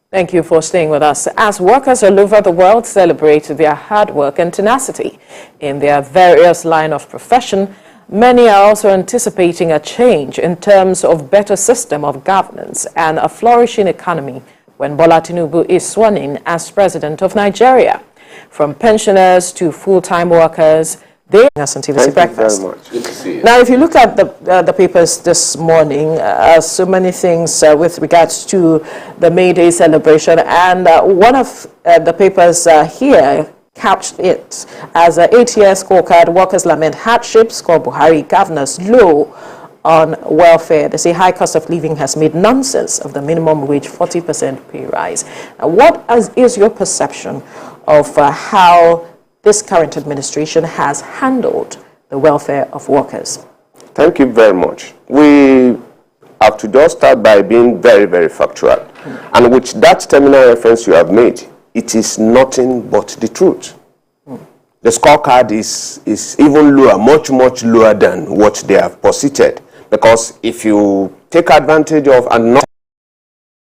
Thank you for staying with us. As workers all over the world celebrate their hard work and tenacity in their various line of profession, many are also anticipating a change in terms of better system of governance and a flourishing economy when Bola Tinubu is sworn in as president of Nigeria. From pensioners to full-time workers, they are on TVC Breakfast. Thank you very much. Good to see you. Now, if you look at the papers this morning, so many things with regards to the May Day celebration, and one of the papers here couched it as an 8-year scorecard, workers lament hardship, score Buhari governors low on welfare. They say high cost of living has made nonsense of the minimum wage 40% pay rise. What is your perception of how this current administration has handled the welfare of workers? Thank you very much. We have to just start by being very, very factual. And with that terminal reference you have made, it is nothing but the truth. The scorecard is even lower, much, much lower than what they have posited. Because if you take advantage of a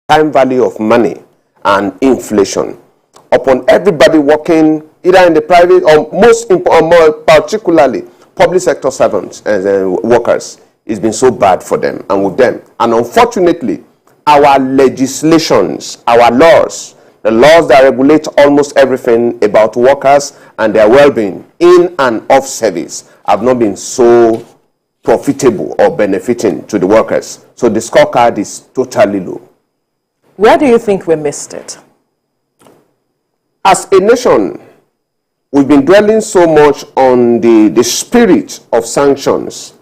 time value of money and inflation upon everybody working either in the private or more particularly public sector servants and workers, it's been so bad for them and with them. And unfortunately, our legislations, our laws, the laws that regulate almost everything about workers and their well-being in and off service have not been so profitable or benefiting to the workers. So the scorecard is totally low. Where do you think we missed it? As a nation, we've been dwelling so much on the spirit of sanctions.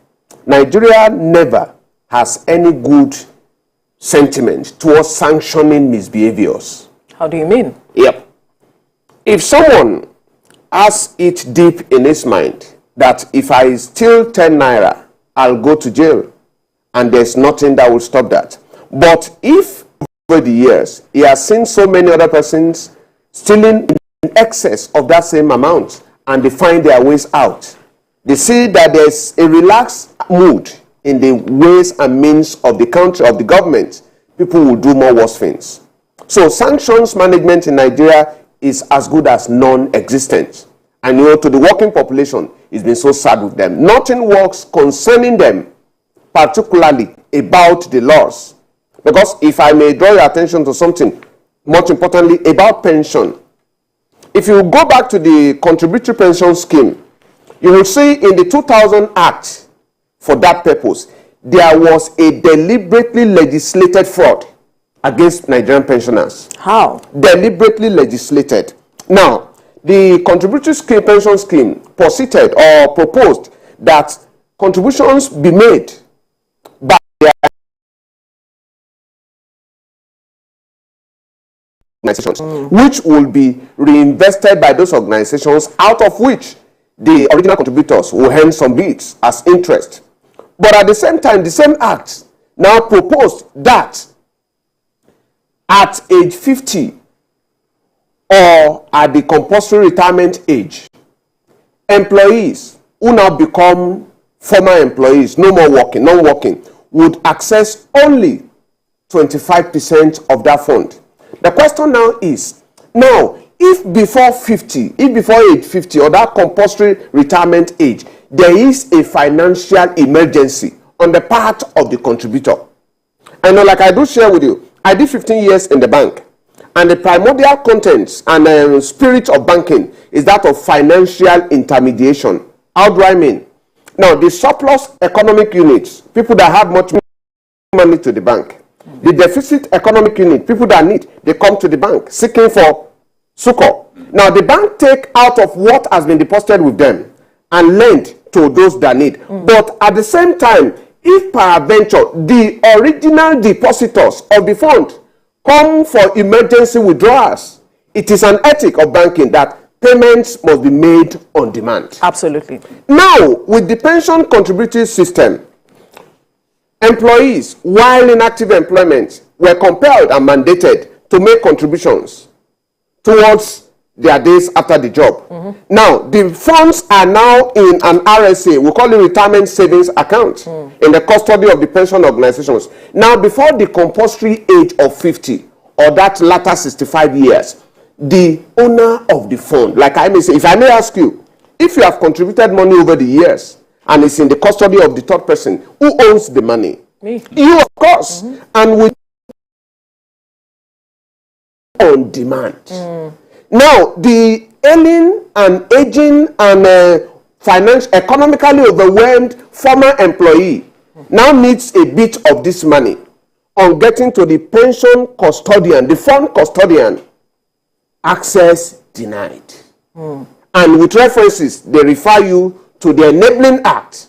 Nigeria never has any good sentiment towards sanctioning misbehaviors. How do you mean? Yep. If someone has it deep in his mind that if I steal 10 naira, I'll go to jail, and there's nothing that will stop that. But if over the years he has seen so many other persons stealing in excess of that same amount, and they find their ways out, they see that there's a relaxed mood in the ways and means of the country, of the government, people will do more worse things. So sanctions management in Nigeria is as good as non-existent. And you know, to the working population, it's been so sad with them. Nothing works concerning them, particularly about the laws. Because if I may draw your attention to something, much importantly, about pension. If you go back to the contributory pension scheme, you will see in the 2000 Act, for that purpose, there was a deliberately legislated fraud against Nigerian pensioners. How? Deliberately legislated. Now, the contributory pension scheme posited or proposed that contributions be made by their organizations, which will be reinvested by those organizations, out of which the original contributors will earn some bits as interest. But at the same time, the same act now proposed that at age 50 or at the compulsory retirement age, employees who now become former employees, no more working, non-working, would access only 25% of that fund. The question now is, if before age 50 or that compulsory retirement age, there is a financial emergency on the part of the contributor. And like I do share with you, I did 15 years in the bank. And the primordial contents and spirit of banking is that of financial intermediation. How do I mean? Now, the surplus economic units, people that have much money to the bank. The deficit economic unit, people that need, they come to the bank seeking for succor. Now, the bank take out of what has been deposited with them and lend to those that need. But at the same time, if peradventure the original depositors of the fund come for emergency withdrawals, it is an ethic of banking that payments must be made on demand. Absolutely. Now, with the pension contributory system, employees, while in active employment, were compelled and mandated to make contributions towards their days after the job. Now, the funds are now in an RSA, we call it retirement savings account, in the custody of the pension organizations. Now, before the compulsory age of 50, or that latter 65 years, the owner of the fund, like I may say, if I may ask you, if you have contributed money over the years and it's in the custody of the third person, who owns the money? Me. You, of course. And with on demand. Now, the ailing and aging and economically overwhelmed former employee now needs a bit of this money on getting to the pension custodian, the fund custodian. Access denied. And with references, they refer you to the Enabling Act,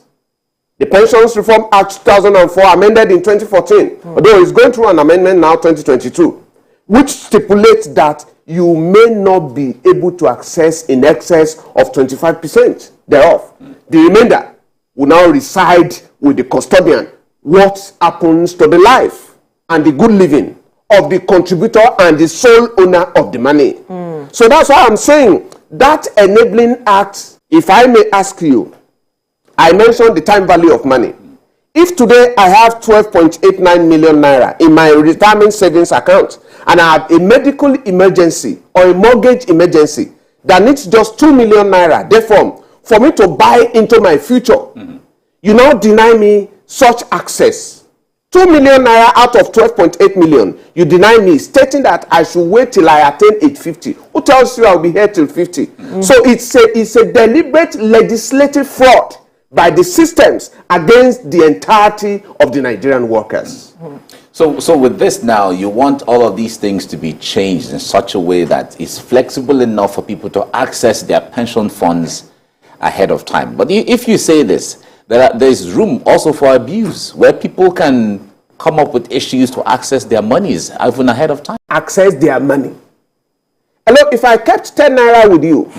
the Pensions Reform Act 2004, amended in 2014, although it's going through an amendment now, 2022, which stipulates that you may not be able to access in excess of 25% thereof. The remainder will now reside with the custodian. What happens to the life and the good living of the contributor and the sole owner of the money? So that's why I'm saying that Enabling Act, if I may ask you, I mentioned the time value of money. If today I have 12.89 million naira in my retirement savings account and I have a medical emergency or a mortgage emergency that needs just 2 million naira, therefore, for me to buy into my future, you now deny me such access. 2 million naira out of 12.8 million, you deny me, stating that I should wait till I attain age 50. Who tells you I'll be here till 50? So it's a deliberate legislative fraud by the systems against the entirety of the Nigerian workers. So with this now, you want all of these things to be changed in such a way that it's flexible enough for people to access their pension funds ahead of time. But if you say this, there's room also for abuse, where people can come up with issues to access their monies even ahead of time. Access their money. Hello, if I kept 10 naira with you,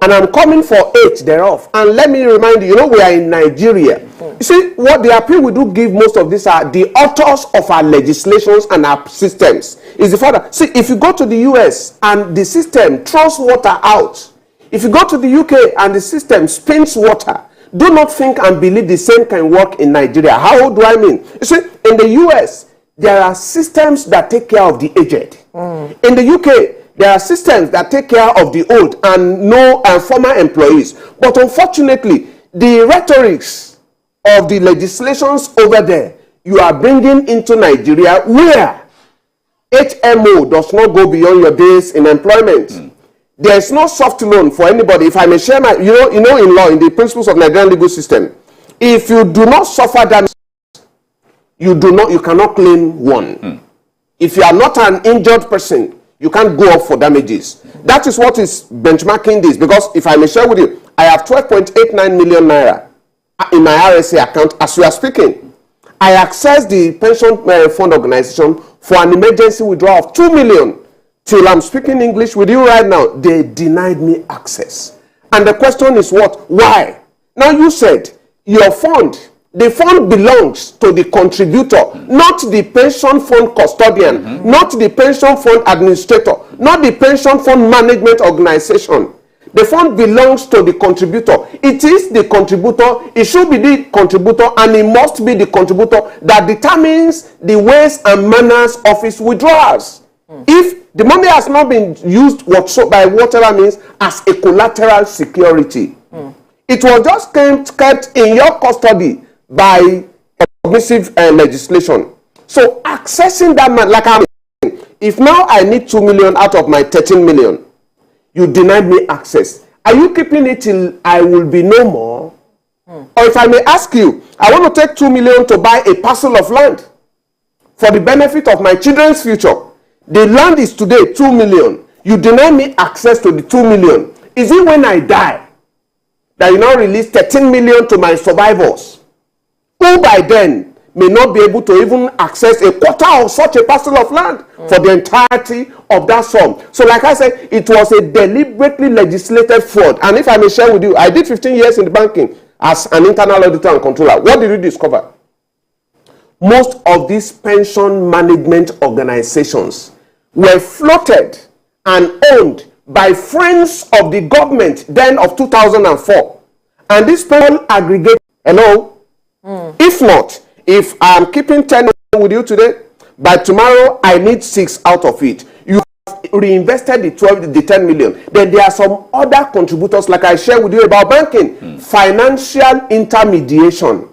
and I'm coming for 8 thereof, and let me remind you, you know, we are in Nigeria. You see, what the appeal we do give most of these are the authors of our legislations and our systems. Is the fact that, see, if you go to the US and the system throws water out, if you go to the UK and the system spins water, do not think and believe the same can work in Nigeria. How do I mean? You see, in the US, there are systems that take care of the aged. In the UK, there are systems that take care of the old and former employees. But unfortunately, the rhetorics of the legislations over there, you are bringing into Nigeria where HMO does not go beyond your days in employment. There is no soft loan for anybody. If I may share my, you know, in law, in the principles of Nigerian legal system, if you do not suffer damage, you cannot claim one. If you are not an injured person, you can't go up for damages. That is what is benchmarking this. Because if I may share with you, I have 12.89 million naira in my RSA account as we are speaking. I access the pension fund organization for an emergency withdrawal of 2 million. Till I'm speaking English with you right now, they denied me access. And the question is what? Why? Now you said your fund, the fund belongs to the contributor, not the pension fund custodian, not the pension fund administrator, not the pension fund management organization. The fund belongs to the contributor. It is the contributor, it should be the contributor, and it must be the contributor that determines the ways and manners of its withdrawals. If the money has not been used by whatever means as a collateral security, it was just kept in your custody by permissive legislation. So accessing that money, like I'm saying, if now I need 2 million out of my 13 million, you denied me access. Are you keeping it till I will be no more? Or if I may ask you, I want to take 2 million to buy a parcel of land for the benefit of my children's future. The land is today 2 million. You deny me access to the 2 million. Is it when I die that you now release 13 million to my survivors, who by then may not be able to even access a quarter of such a parcel of land for the entirety of that sum? So like I said, it was a deliberately legislated fraud. And if I may share with you, I did 15 years in the banking as an internal auditor and controller. What did we discover? Most of these pension management organizations were floated and owned by friends of the government then of 2004. And this pension aggregate, hello? If not, if I'm keeping 10 with you today, By tomorrow, I need 6 out of it. You have reinvested the 10 million. Then there are some other contributors, like I shared with you about banking, financial intermediation.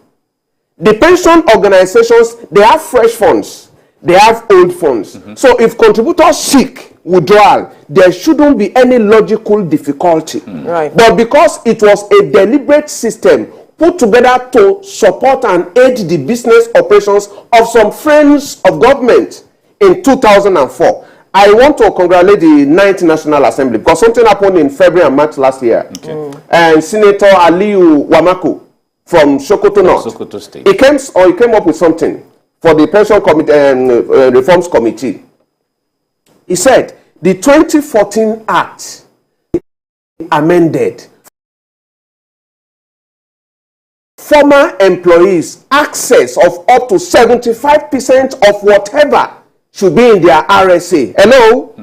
The pension organizations, they have fresh funds. They have old funds. So if contributors seek withdrawal, there shouldn't be any logical difficulty. Right. But because it was a deliberate system put together to support and aid the business operations of some friends of government in 2004, I want to congratulate the 9th National Assembly because something happened in February and March last year. And Senator Aliyu Wamaku from Sokoto North, Sokoto State, he came up with something for the Pension Committee, Reforms Committee. He said the 2014 Act amended former employees access of up to 75% of whatever should be in their RSA. Hello?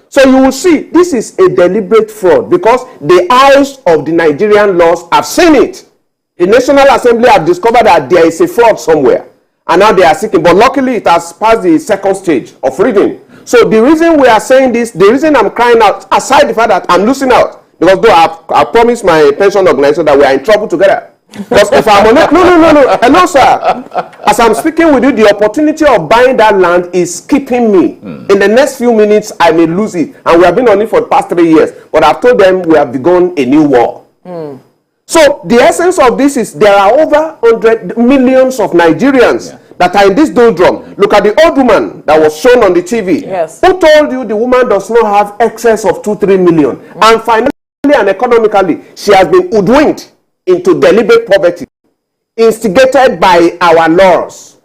So you will see this is a deliberate fraud because the eyes of the Nigerian laws have seen it. The National Assembly have discovered that there is a fraud somewhere. And now they are seeking. But luckily, it has passed the second stage of reading. So the reason we are saying this, the reason I'm crying out, aside the fact that I'm losing out, because though I promised my pension organization that we are in trouble together. Because if I'm on it, no. Hello, sir. As I'm speaking with you, the opportunity of buying that land is keeping me. In the next few minutes, I may lose it. And we have been on it for the past 3 years. But I've told them we have begun a new war. So the essence of this is there are over 100 millions of Nigerians that are in this doldrum. Look at the old woman that was shown on the TV. Yes. Who told you the woman does not have excess of 2-3 million? And financially and economically, she has been hoodwinked into deliberate poverty, instigated by our laws.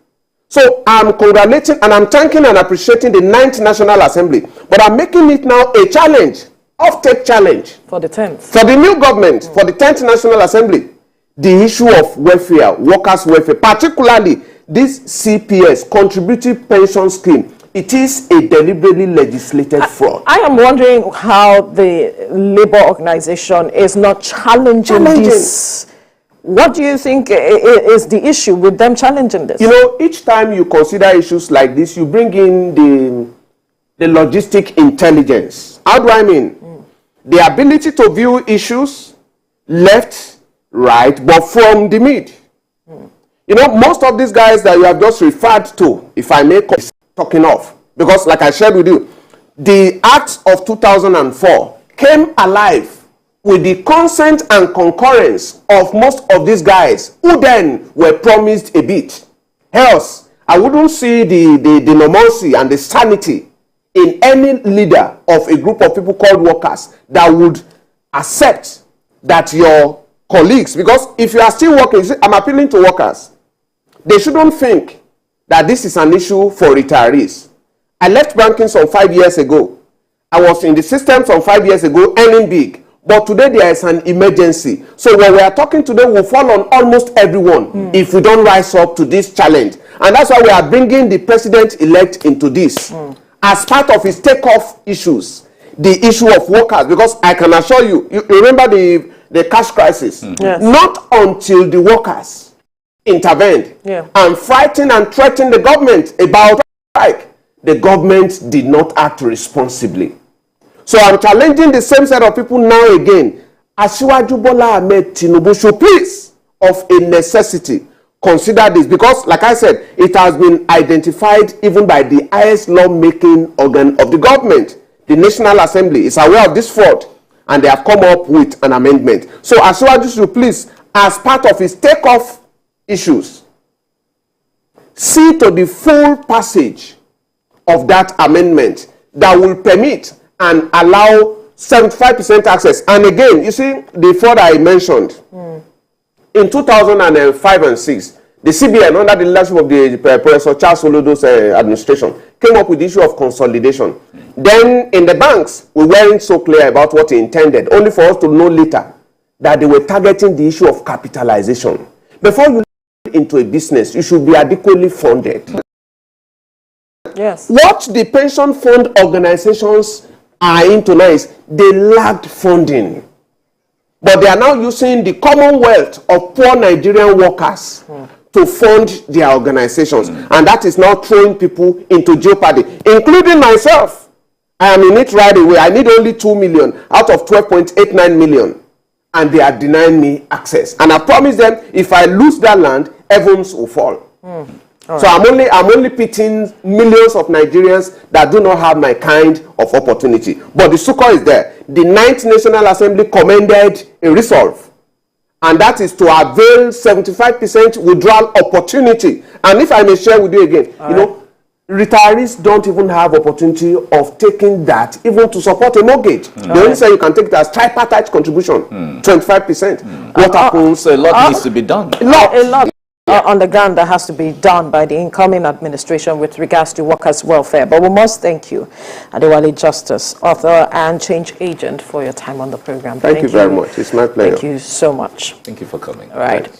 So I'm congratulating and I'm thanking and appreciating the 9th National Assembly. But I'm making it now a challenge, off-take challenge. For the 10th. For the new government, for the 10th National Assembly, the issue of welfare, workers' welfare, particularly this CPS, Contributive Pension Scheme, it is a deliberately legislated fraud. I am wondering how the labor organization is not challenging this. What do you think is the issue with them challenging this? You know, each time you consider issues like this, you bring in the logistic intelligence. How do I mean? The ability to view issues left, right, but from the mid. You know, most of these guys that you have just referred to, if I may call talking off, because like I shared with you, the Act of 2004 came alive with the consent and concurrence of most of these guys who then were promised a bit. Else, I wouldn't see the normalcy and the sanity in any leader of a group of people called workers that would accept that your colleagues, because if you are still working, I'm appealing to workers, they shouldn't think that this is an issue for retirees. I left banking some 5 years ago. I was in the system some 5 years ago, earning big. But today there is an emergency. So when we are talking today, we'll fall on almost everyone if we don't rise up to this challenge. And that's why we are bringing the president-elect into this. As part of his takeoff issues, the issue of workers. Because I can assure you, you remember the cash crisis. Yes. Not until the workers intervened and frightened and threatened the government about strike, the government did not act responsibly. So I'm challenging the same set of people now again. Asiwaju Bola Tinubu should please, of a necessity, consider this. Because, like I said, it has been identified even by the highest lawmaking organ of the government. The National Assembly is aware of this fraud and they have come up with an amendment. So Asiwaju should please, as part of his takeoff issues, see to the full passage of that amendment that will permit and allow 75% access. And again, you see, the fraud I mentioned, in 2005 and 6, the CBN, under the leadership of the Professor Charles Olodo's administration, came up with the issue of consolidation. Then in the banks, we weren't so clear about what he intended, only for us to know later that they were targeting the issue of capitalization. Before you get into a business, you should be adequately funded. Yes. What the pension fund organizations are into now is they lacked funding. But they are now using the commonwealth of poor Nigerian workers to fund their organizations. And that is now throwing people into jeopardy, including myself. I am in it right away. I need only 2 million out of 12.89 million. And they are denying me access. And I promise them, if I lose that land, heavens will fall. So right. I'm only pitying millions of Nigerians that do not have my kind of opportunity. But the succor is there. The 9th National Assembly commended a resolve, and that is to avail 75% withdrawal opportunity. And if I may share with you again, all you know, retirees don't even have opportunity of taking that even to support a mortgage. They only say you can take it as tripartite contribution, 25%. What happens? So a lot needs to be done. A lot. On the ground that has to be done by the incoming administration with regards to workers' welfare. But we must thank you, Adewale Justice, author and change agent, for your time on the program. Thank you very much. It's my pleasure. Thank you so much. Thank you for coming. All right.